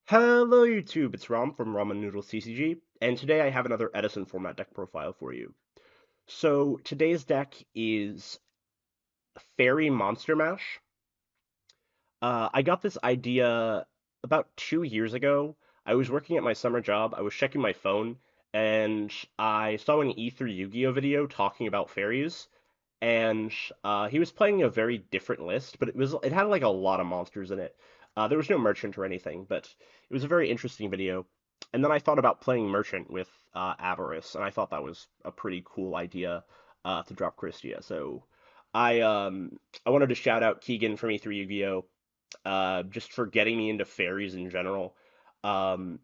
Hello YouTube, it's Rom from Ramen Noodle CCG, and today I have another Edison format deck profile for you. So today's deck is Fairy Monster Mash. I got this idea about 2 years ago. I was working at my summer job, I was checking my phone, and I saw an E3 Yu-Gi-Oh video talking about fairies, and he was playing a very different list, but it had like a lot of monsters in it. There was no merchant or anything, but it was a very interesting video. And then I thought about playing merchant with Avarice, and I thought that was a pretty cool idea to drop Christia. So I wanted to shout out Keegan from E3 Yu-Gi-Oh! Just for getting me into fairies in general. Um,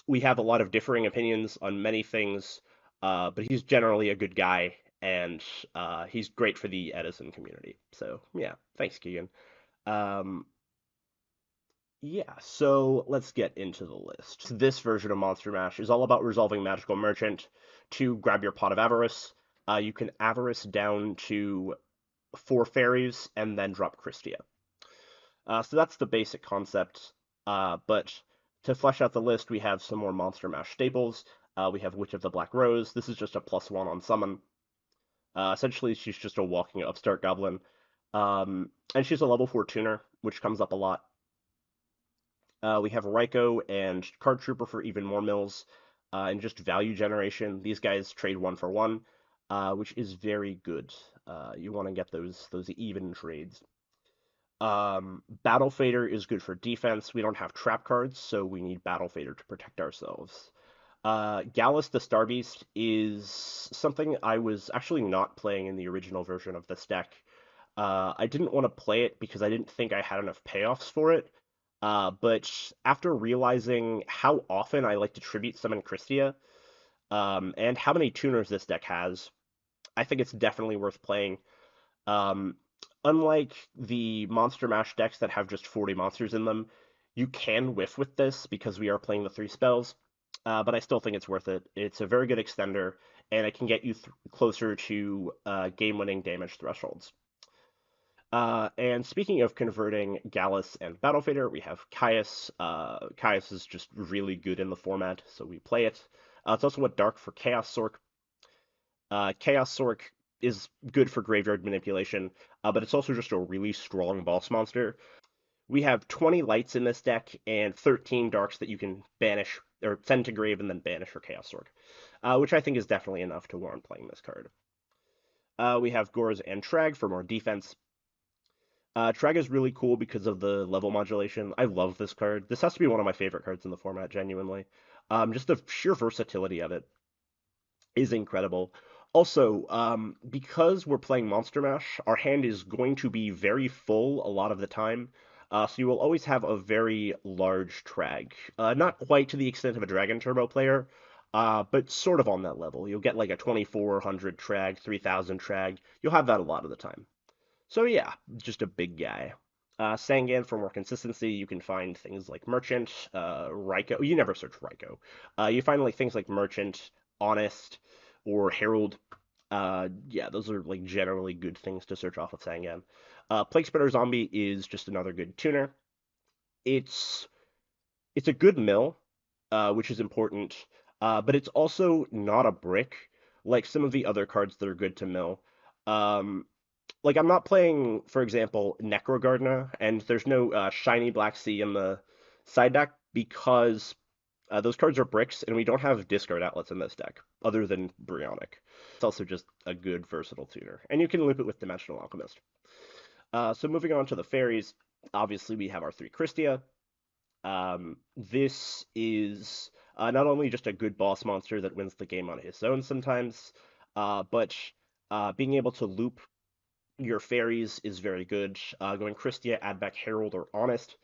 we have a lot of differing opinions on many things, but he's generally a good guy, and he's great for the Edison community. So yeah, thanks, Keegan. Um, yeah, so let's get into the list. This version of Monster Mash is all about resolving Magical Merchant to grab your Pot of Avarice. You can Avarice down to 4 fairies and then drop Christia. So that's the basic concept. But to flesh out the list, we have some more Monster Mash staples. We have Witch of the Black Rose. This is just a +1 on summon. Essentially, she's just a walking upstart goblin. And she's a level 4 tuner, which comes up a lot. We have Raiko and Card Trooper for even more mills. And just value generation. These guys trade 1 for 1, which is very good. You want to get those even trades. Battle Fader is good for defense. We don't have trap cards, so we need Battle Fader to protect ourselves. Gallus the Star Beast is something I was actually not playing in the original version of this deck. I didn't want to play it because I didn't think I had enough payoffs for it. But after realizing how often I like to tribute summon Christia, and how many tuners this deck has, I think it's definitely worth playing. Um, Unlike the Monster Mash decks that have just 40 monsters in them, you can whiff with this because we are playing the 3 spells, but I still think it's worth it. It's a very good extender, and it can get you closer to game-winning damage thresholds. And speaking of converting Gallus and Battle Fader, we have Caius. Caius is just really good in the format, so we play it. It's also a Dark for Chaos Sork. Chaos Sork is good for graveyard manipulation, but it's also just a really strong boss monster. We have 20 lights in this deck and 13 darks that you can banish or send to grave and then banish for Chaos Sork, which I think is definitely enough to warrant playing this card. We have Gorz and Trag for more defense. Trag is really cool because of the level modulation. I love this card. This has to be one of my favorite cards in the format, genuinely. Just the sheer versatility of it is incredible. Also, because we're playing Monster Mash, our hand is going to be very full a lot of the time. So you will always have a very large Trag. Not quite to the extent of a Dragon Turbo player, but sort of on that level. You'll get like a 2400 Trag, 3000 Trag. You'll have that a lot of the time. So yeah, just a big guy. Sangan for more consistency, you can find things like Merchant, Raiko. You never search Raiko. You find like things like Merchant, Honest, or Herald. Yeah, those are like generally good things to search off of Sangan. Plague Spreader Zombie is just another good tuner. It's it's a good mill, which is important, but it's also not a brick like some of the other cards that are good to mill. Um, like I'm not playing, for example, Necro Gardener, and there's no shiny Black Sea in the side deck because those cards are bricks, and we don't have discard outlets in this deck other than Brionic. It's also just a good versatile tuner, and you can loop it with Dimensional Alchemist. So moving on to the fairies, obviously we have our 3 Christia. This is not only just a good boss monster that wins the game on his own sometimes, but being able to loop your fairies is very good. Going Christia, add back Herald or Honest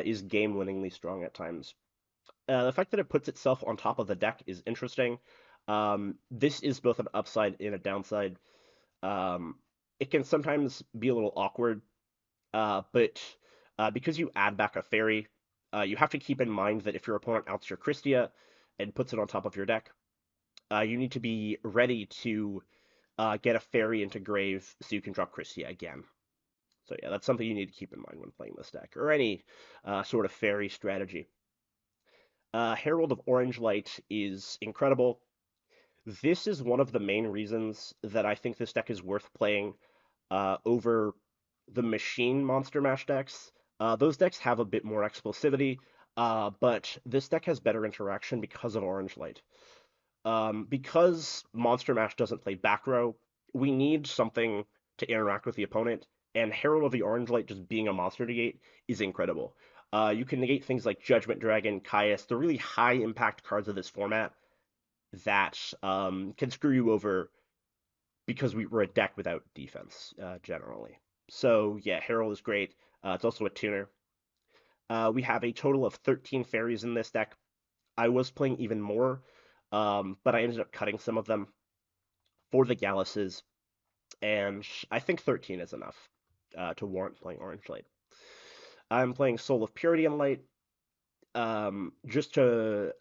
is game-winningly strong at times. The fact that it puts itself on top of the deck is interesting. This is both an upside and a downside. Um, it can sometimes be a little awkward, but because you add back a fairy, you have to keep in mind that if your opponent outs your Christia and puts it on top of your deck, you need to be ready to get a fairy into grave so you can drop Christia again. So yeah, that's something you need to keep in mind when playing this deck, or any sort of fairy strategy. Herald of Orange Light is incredible. This is one of the main reasons that I think this deck is worth playing over the machine Monster Mash decks. Those decks have a bit more explosivity, but this deck has better interaction because of Orange Light. Because Monster Mash doesn't play back row, we need something to interact with the opponent, and Herald of the Orange Light just being a monster negate is incredible. You can negate things like Judgment Dragon, Caius, the really high impact cards of this format that can screw you over because we were a deck without defense generally. So yeah, Herald is great. It's also a tuner. We have a total of 13 fairies in this deck. I was playing even more, but I ended up cutting some of them for the Galluses, and I think 13 is enough to warrant playing Orange Light. I'm playing Soul of Purity and Light, just to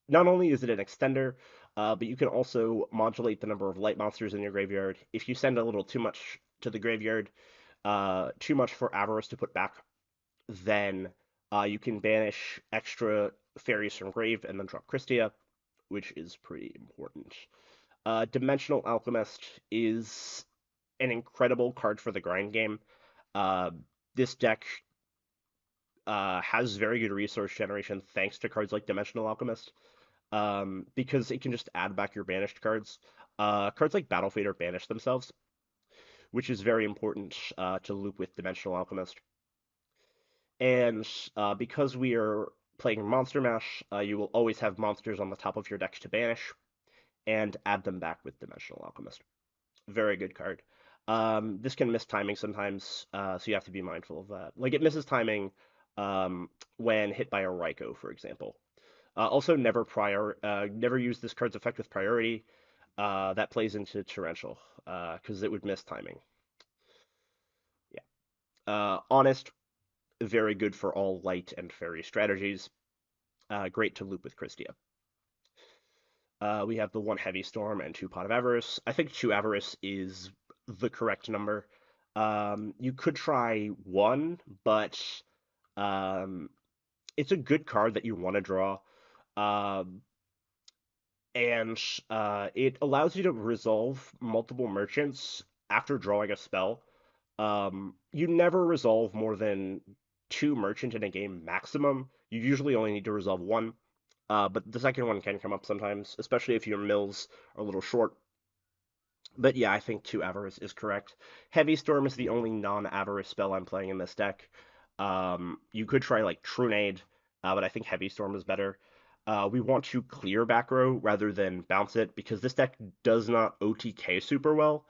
not only is it an extender, but you can also modulate the number of light monsters in your graveyard. If you send a little too much to the graveyard, too much for Avarice to put back, then you can banish extra fairies from grave and then drop Christia, which is pretty important. Dimensional Alchemist is an incredible card for the grind game. Uh, this deck has very good resource generation thanks to cards like Dimensional Alchemist, because it can just add back your banished cards. Cards like Battle Fader banish themselves, which is very important to loop with Dimensional Alchemist. And because we are playing Monster Mash, you will always have monsters on the top of your deck to banish and add them back with Dimensional Alchemist. Very good card. This can miss timing sometimes, so you have to be mindful of that. Like it misses timing when hit by a Raikou, for example. Also, never use this card's effect with priority. That plays into Torrential because it would miss timing. Yeah. Honest, very good for all light and fairy strategies. Great to loop with Christia. We have the one Heavy Storm and two Pot of Avarice. I think two Avarice is the correct number. You could try one, but um, it's a good card that you want to draw. Um, and it allows you to resolve multiple merchants after drawing a spell. You never resolve more than two merchant in a game maximum. You usually only need to resolve one, but the second one can come up sometimes, especially if your mills are a little short. But yeah, I think two Avarice is correct. Heavy Storm is the only non-Avarice spell I'm playing in this deck. You could try like Trunade, but I think Heavy Storm is better. We want to clear back row rather than bounce it because this deck does not OTK super well.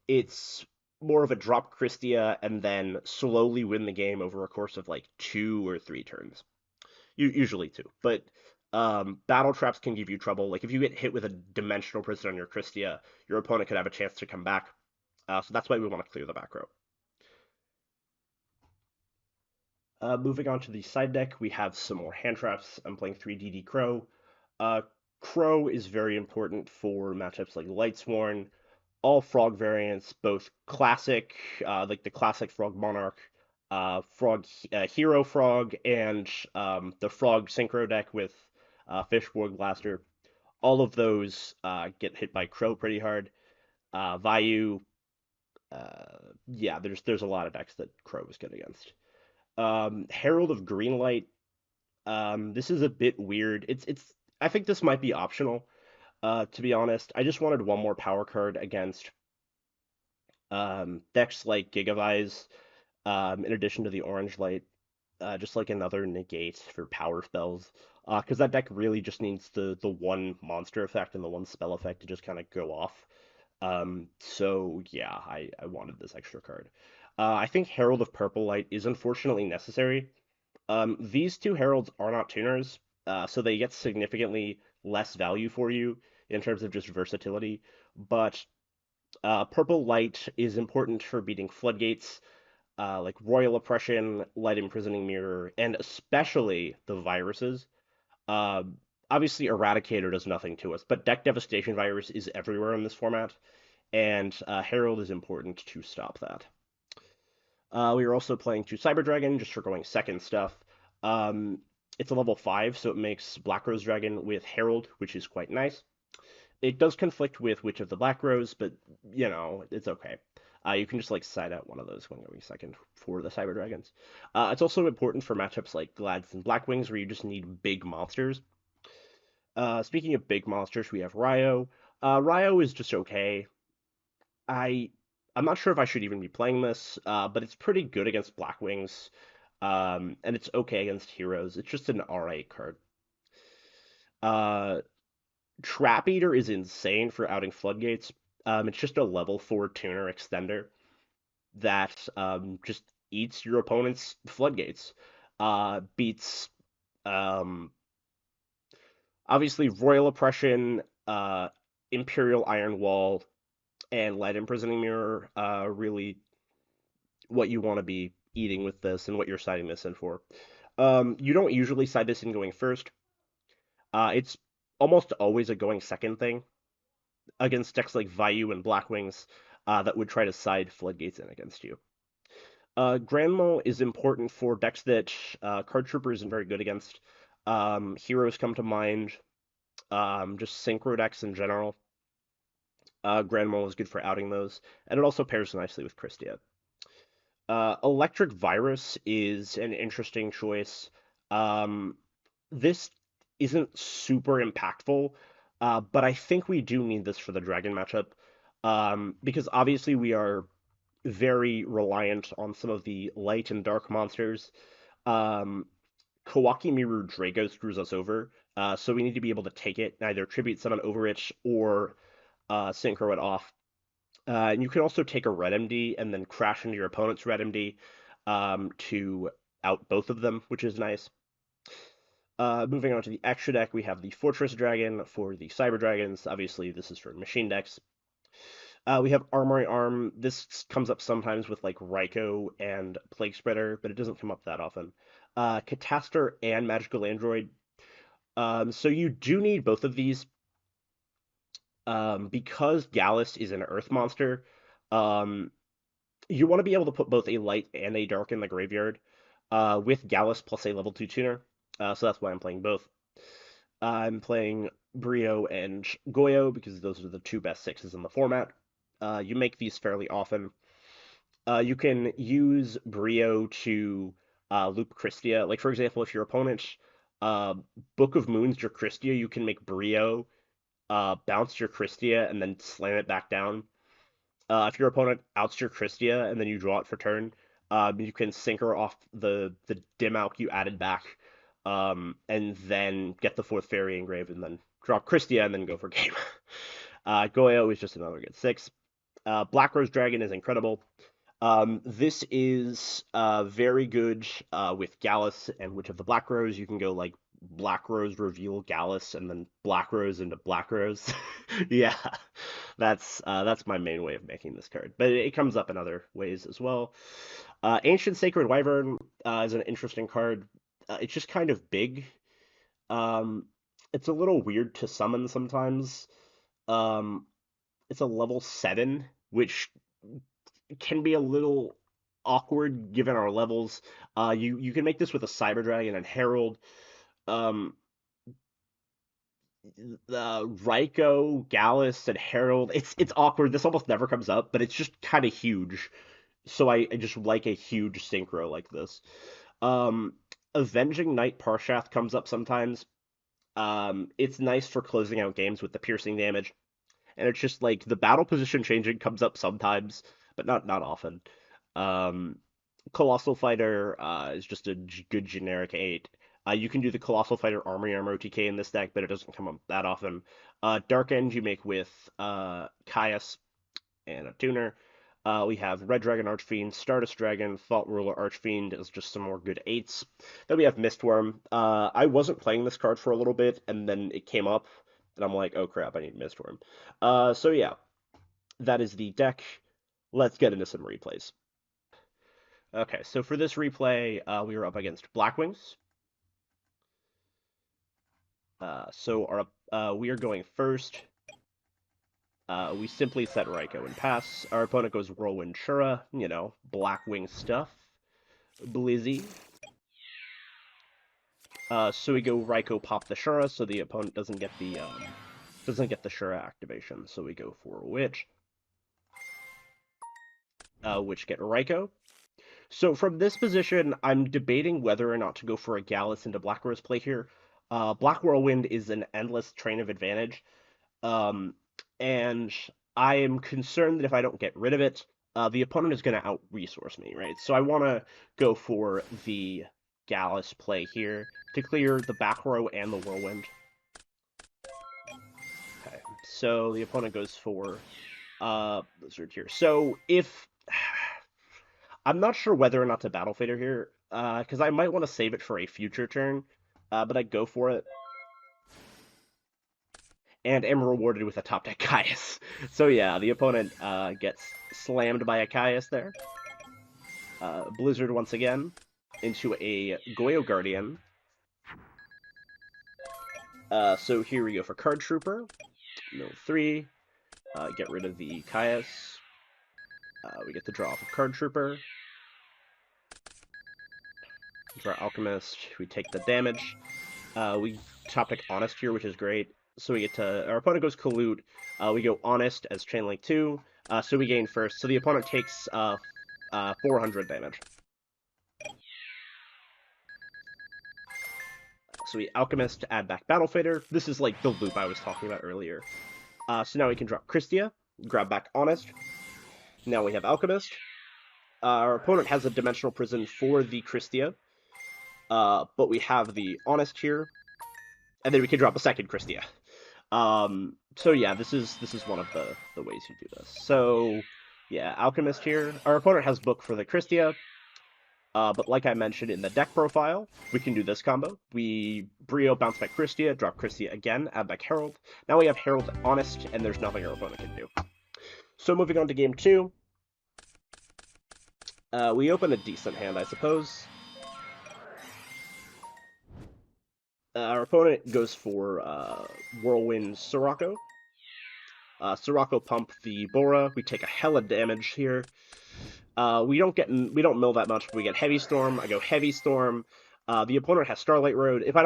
It's more of a drop Christia and then slowly win the game over a course of like 2 or 3 turns. Usually two. But battle traps can give you trouble. Like if you get hit with a dimensional prison on your Christia, your opponent could have a chance to come back. So that's why we want to clear the back row. Moving on to the side deck, we have some more hand traps. I'm playing 3DD Crow. Uh, Crow is very important for matchups like Lightsworn, all frog variants, both classic, like the classic Frog Monarch, Frog Hero Frog, and the Frog Synchro deck with Fishborg Blaster. All of those get hit by Crow pretty hard. Vayu, yeah, there's a lot of decks that Crow is good against. Herald of Greenlight. This is a bit weird. It's. I think this might be optional. To be honest, I just wanted one more power card against decks like Gigavise, in addition to the Orange Light, just like another negate for power spells. Because that deck really just needs the one monster effect and the one spell effect to just kind of go off. So yeah, I wanted this extra card. I think Herald of Purple Light is unfortunately necessary. These two heralds are not tuners, so they get significantly less value for you in terms of just versatility. But Purple Light is important for beating floodgates, like Royal Oppression, Light Imprisoning Mirror, and especially the viruses. Uh, Obviously, Eradicator does nothing to us, but Deck Devastation Virus is everywhere in this format, and Herald is important to stop that. We are also playing 2 Cyber Dragon just for going second stuff. Um, It's a level 5, so it makes Black Rose Dragon with Herald, which is quite nice. It does conflict with Witch of the Black Rose, but, it's okay. You can just, like, side out one of those when going second for the Cyber Dragons. It's also important for matchups like Glads and Blackwings, where you just need big monsters. Speaking of big monsters, we have Ryo. Ryo is just okay. I I'm not sure if I should even be playing this, but it's pretty good against Blackwings, and it's okay against heroes. It's just an RA card. Uh, Trap Eater is insane for outing Floodgates. It's just a level 4 tuner extender that just eats your opponent's Floodgates. Beats um, obviously Royal Oppression, Imperial Iron Wall, and Light Imprisoning Mirror. Really what you want to be eating with this and what you're siding this in for. You don't usually side this in going first. It's almost always a going second thing against decks like Vayu and Blackwings that would try to side Floodgates in against you. Grandmo is important for decks that Card Trooper isn't very good against. Heroes come to mind, just Synchro decks in general. Grandmo is good for outing those, and it also pairs nicely with Christia. Electric Virus is an interesting choice. Um, this isn't super impactful, but I think we do need this for the Dragon matchup, because obviously we are very reliant on some of the light and dark monsters. Um, Kawaki Miru Drago screws us over, so we need to be able to take it, either tribute summon over it or synchro it off. And you can also take a red MD and then crash into your opponent's red MD to out both of them, which is nice. Moving on to the extra deck, we have the Fortress Dragon for the Cyber Dragons. Obviously, this is for machine decks. We have Armory Arm. This comes up sometimes with like Raikou and Plague Spreader, but it doesn't come up that often. Catastor and Magical Android. So you do need both of these because Gallus is an Earth monster. Um, you want to be able to put both a light and a dark in the graveyard with Gallus plus a level 2 tuner. So that's why I'm playing both. I'm playing Brio and Goyo because those are the two best sixes in the format. You make these fairly often. You can use Brio to loop Christia. Like, for example, if your opponent uh, Book of Moons your Christia, you can make Brio bounce your Christia and then slam it back down. If your opponent outs your Christia and then you draw it for turn, you can synchro off the dim alch you added back, and then get the fourth fairy engraved and then drop Christia and then go for game. Goyo is just another good six. Black Rose Dragon is incredible. This is very good with Gallus and Witch of the Black Rose. You can go like Black Rose reveal Gallus and then Black Rose into Black Rose. Yeah, that's my main way of making this card, but it comes up in other ways as well. Ancient Sacred Wyvern is an interesting card. It's just kind of big. Um, it's a little weird to summon sometimes. Um, it's a level 7, which can be a little awkward given our levels. You can make this with a Cyber Dragon and Herald. Um, Raikou, Gallus, and Herald. It's awkward. This almost never comes up, but it's just kind of huge. So I just like a huge synchro like this. Um, Avenging Knight Parshath comes up sometimes. It's nice for closing out games with the piercing damage, and it's just like the battle position changing comes up sometimes, but not often. Um, Colossal Fighter is just a good generic 8. You can do the Colossal Fighter Armory Armor OTK in this deck, but it doesn't come up that often. Dark End you make with Caius and a tuner. We have Red Dragon Archfiend, Stardust Dragon, Thought Ruler Archfiend as just some more good 8s. Then we have Mistworm. I wasn't playing this card for a little bit, and then it came up, and I'm like, oh crap, I need Mistworm. So yeah, that is the deck. Let's get into some replays. Okay, so for this replay, we were up against Blackwings. We are going first. We simply set Raikou and pass. Our opponent goes Whirlwind Shura, Blackwing stuff. Blizzy. So we go Raikou pop the Shura, so the opponent doesn't get the Shura activation. So we go for Witch get Raikou. So from this position, I'm debating whether or not to go for a Gallus into Black Rose play here. Black Whirlwind is an endless train of advantage, um, and I am concerned that if I don't get rid of it, the opponent is going to out-resource me, right? So I want to go for the Gallus play here to clear the back row and the Whirlwind. Okay, so the opponent goes for Blizzard here. So if I'm not sure whether or not to Battle Fader here, because I might want to save it for a future turn, but I go for it. And am rewarded with a top deck Caius. So yeah, the opponent gets slammed by a Caius there. Blizzard once again into a Goyo Guardian. So here we go for Card Trooper. Mill 3. Get rid of the Caius. We get the draw off of Card Trooper. Draw Alchemist. We take the damage. We top deck Honest here, which is great. So we get to... Our opponent goes Collude. We go Honest as Chain Link 2. So we gain first. So the opponent takes 400 damage. So we Alchemist to add back Battle Fader. This is like the loop I was talking about earlier. So now we can drop Christia, grab back Honest. Now we have Alchemist. Our opponent has a Dimensional Prison for the Christia, but we have the Honest here, and then we can drop a second Christia. So yeah, this is one of the ways you do this. So yeah, Alchemist here. Our opponent has Book for the Christia, but like I mentioned in the deck profile, we can do this combo. We Brio, bounce back Christia, drop Christia again, add back Herald. Now we have Herald Honest, and there's nothing our opponent can do. So moving on to game 2. We open a decent hand, I suppose. Our opponent goes for Whirlwind Sirocco. Sirocco pump the Bora. We take a hella damage here. We don't mill that much. We get Heavy Storm. I go Heavy Storm. The opponent has Starlight Road. If I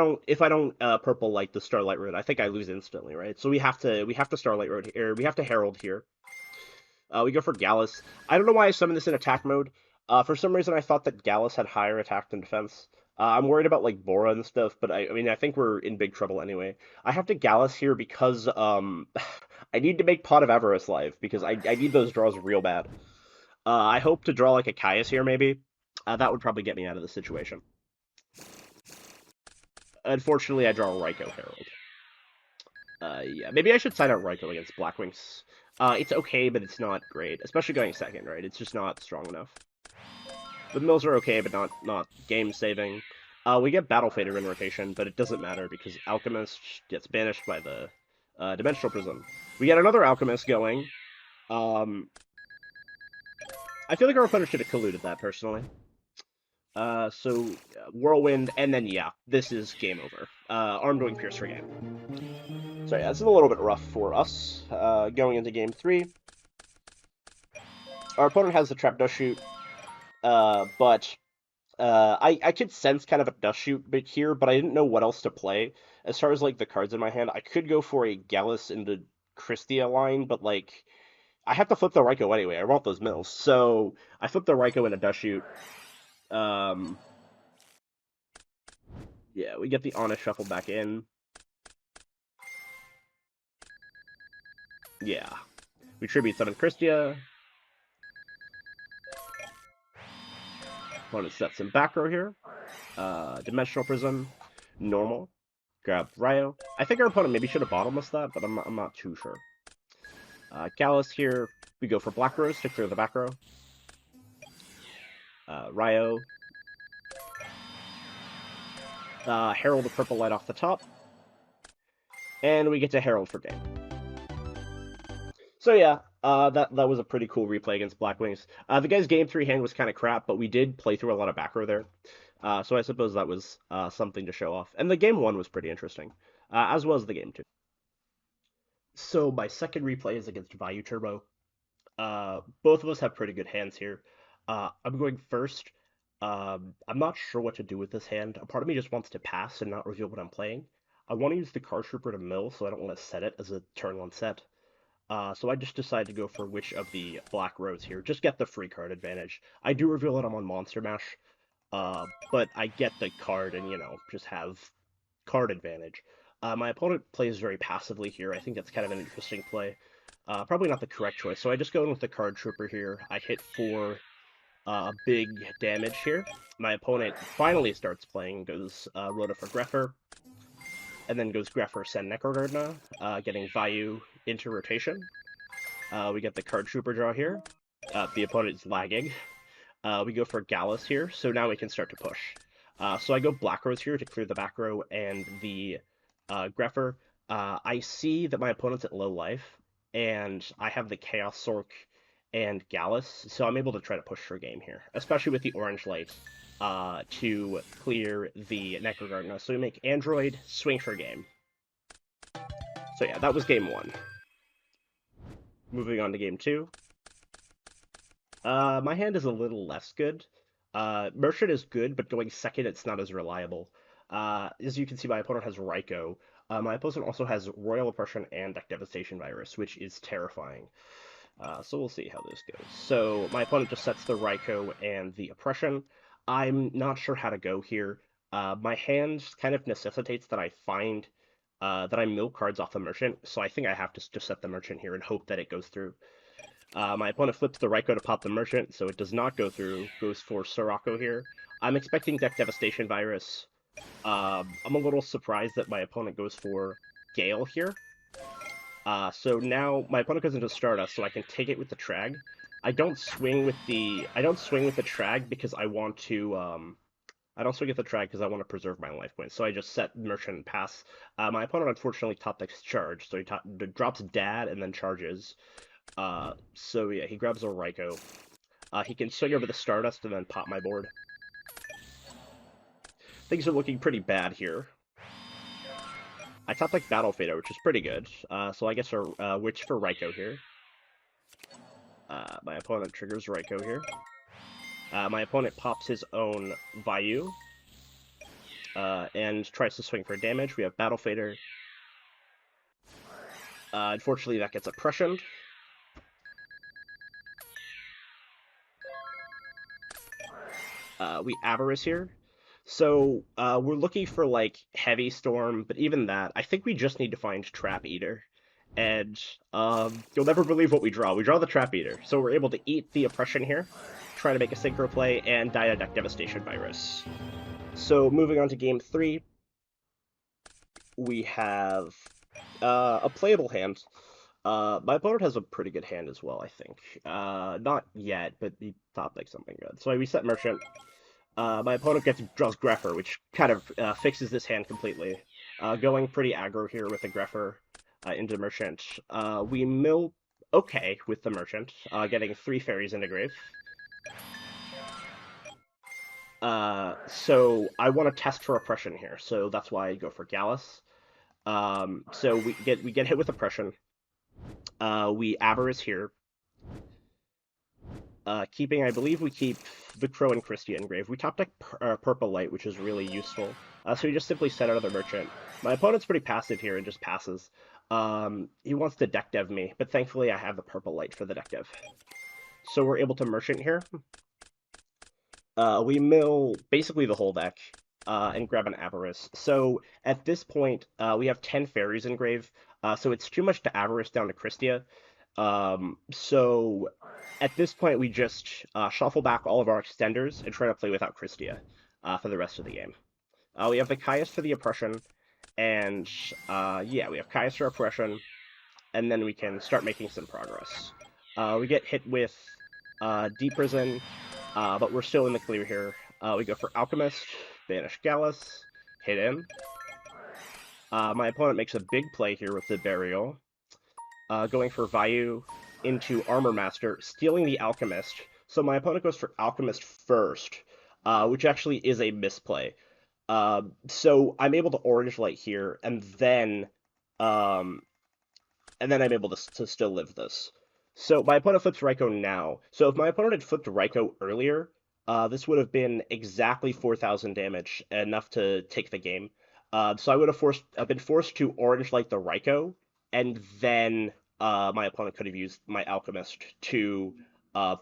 don't purple light the Starlight Road, I think I lose instantly, right? So we have to Starlight Road here. We have to Herald here. We go for Gallus. I don't know why I summoned this in attack mode. For some reason, I thought that Gallus had higher attack than defense. I'm worried about like Bora and stuff, but I mean I think we're in big trouble anyway. I have to Gallus here because I need to make Pot of Avarice live because I need those draws real bad. I hope to draw like a Caius here maybe. That would probably get me out of the situation. Unfortunately, I draw Raikou Herald. Yeah, maybe I should side out Raikou against Blackwings. It's okay, but it's not great, especially going second, right? It's just not strong enough. The mills are okay, but not game-saving. We get Battle Fader in rotation, but it doesn't matter because Alchemist gets banished by the Dimensional Prism. We get another Alchemist going. I feel like our opponent should have colluded that, personally. So Whirlwind, and then, yeah, this is game over. Armed Wing Pierce for game. So yeah, this is a little bit rough for us. Going into game 3. Our opponent has the Trap Dust Shoot, but I could sense kind of a Dust Shoot bit here, but I didn't know what else to play. As far as, like, the cards in my hand, I could go for a Gallus into Christia line, but, like, I have to flip the Raikou anyway. I want those mills. So I flip the Raikou into Dust Shoot. Yeah, we get the Honest Shuffle back in. Yeah. We Tribute Summon Christia. Opponent sets some back row here. Dimensional Prism. Normal. Grab Ryo. I think our opponent maybe should have bottomless that, but I'm not too sure. Gallus here. We go for Black Rose to clear the back row. Ryo. Herald the purple light off the top. And we get to Herald for game. So yeah, that was a pretty cool replay against Blackwings. The guy's game 3 hand was kind of crap, but we did play through a lot of back row there. So I suppose that was something to show off. And the game 1 was pretty interesting, as well as the game 2. So my second replay is against Vayu Turbo. Both of us have pretty good hands here. I'm going first. I'm not sure what to do with this hand. A part of me just wants to pass and not reveal what I'm playing. I want to use the card trooper to mill, so I don't want to set it as a turn one set. So I just decided to go for which of the black roads here. Just get the free card advantage. I do reveal that I'm on Monster Mash, but I get the card and, just have card advantage. My opponent plays very passively here. I think that's kind of an interesting play. Probably not the correct choice, so I just go in with the card trooper here. I hit for big damage here. My opponent finally starts playing, goes Rhoda for Greffer, and then goes Greffer, send Necrogardna, getting Vayu into rotation. We get the card trooper draw here. The opponent is lagging. We go for Gallus here, so now we can start to push. So I go Black Rose here to clear the back row and the Greffer. I see that my opponent's at low life, and I have the Chaos Sork and Gallus, so I'm able to try to push for game here, especially with the orange light to clear the Necrogardna. So we make Android swing for game. So yeah, that was game one. Moving on to game two. My hand is a little less good. Merchant is good, but going second, it's not as reliable. As you can see, my opponent has Raikou. My opponent also has Royal Oppression and Deck Devastation Virus, which is terrifying. So we'll see how this goes. So my opponent just sets the Raikou and the Oppression. I'm not sure how to go here. My hand kind of necessitates that I find that I mill cards off the Merchant, so I think I have to just set the Merchant here and hope that it goes through. My opponent flips the Raikou to pop the Merchant, so it does not go through. Goes for Sirocco here. I'm expecting Deck Devastation Virus. I'm a little surprised that my opponent goes for Gale here. So now my opponent goes into Stardust, so I can take it with the Trag. I don't swing with the Trag because I want to I don't swing at the Trag because I want to preserve my life points. So I just set Merchant and pass. My opponent unfortunately top decks Charge, so he drops Dad and then charges. So yeah, he grabs a Raikou. He can swing over the Stardust and then pop my board. Things are looking pretty bad here. I top like Battle Fader, which is pretty good. So I guess a Witch for Raikou here. My opponent triggers Raikou here. My opponent pops his own Vayu. And tries to swing for damage. We have Battle Fader. Unfortunately, that gets Oppressioned. We Avarice here. So we're looking for like Heavy Storm, but even that, I think we just need to find Trap Eater. And you'll never believe what we draw. We draw the Trap Eater, so we're able to eat the Oppression here, try to make a Synchro play, and die a Deck Devastation Virus. So moving on to game three, we have a playable hand. My opponent has a pretty good hand as well, I think. Not yet, but he top decks something good. So I reset Merchant. My opponent draws Greffer, which kind of fixes this hand completely. Going pretty aggro here with the Greffer into Merchant. We mill okay with the Merchant, getting 3 fairies into grave. So I want to test for Oppression here, so that's why I go for Gallus. So we get hit with Oppression. We Avarice here. I believe we keep the Crow and Christia engraved. We top deck Purple Light, which is really useful. So we just simply set another Merchant. My opponent's pretty passive here and just passes. He wants to deck dev me, but thankfully I have the Purple Light for the deck dev. So we're able to Merchant here. We mill basically the whole deck and grab an Avarice. So at this point, we have 10 fairies engraved, so it's too much to Avarice down to Christia. So at this point, we just shuffle back all of our extenders and try to play without Christia for the rest of the game. We have the Caius for the Oppression, and yeah, we have Caius for Oppression, and then we can start making some progress. We get hit with Deep Prison, but we're still in the clear here. We go for Alchemist, banish Gallus, hit him. My opponent makes a big play here with the Burial. Going for Vayu into Armor Master, stealing the Alchemist. So my opponent goes for Alchemist first, which actually is a misplay. So I'm able to Orange Light here, and then I'm able to still live this. So my opponent flips Raikou now. So if my opponent had flipped Raikou earlier, This would have been exactly 4,000 damage, enough to take the game. So I would have been forced to orange like the Raikou, and then my opponent could have used my Alchemist to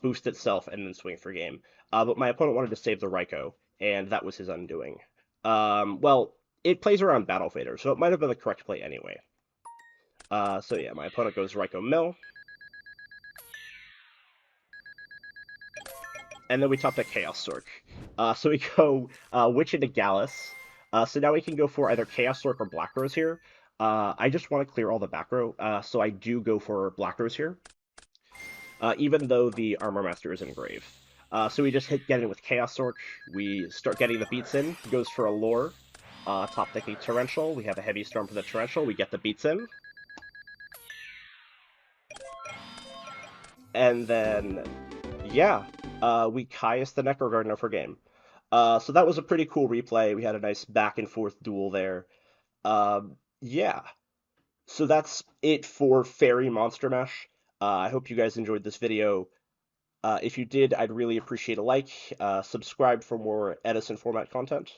boost itself and then swing for game. But my opponent wanted to save the Raikou, and that was his undoing. Well, it plays around Battle Fader, so it might have been the correct play anyway. So yeah, my opponent goes Raikou Mill, and then we top deck Chaos Sork. So we go Witch into Gallus. So now we can go for either Chaos Sork or Black Rose here. I just want to clear all the back row, so I do go for Black Rose here, even though the Armor Master is in Grave. So we just get in with Chaos Sork. We start getting the beats in. He goes for a Lure. Top decking Torrential. We have a Heavy Storm for the Torrential. We get the beats in. And then, yeah, we Caius the Necro Gardener for game. So that was a pretty cool replay. We had a nice back and forth duel there. Yeah. So that's it for Fairy Monster Mash. I hope you guys enjoyed this video. If you did, I'd really appreciate a like. Subscribe for more Edison format content.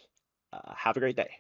Have a great day.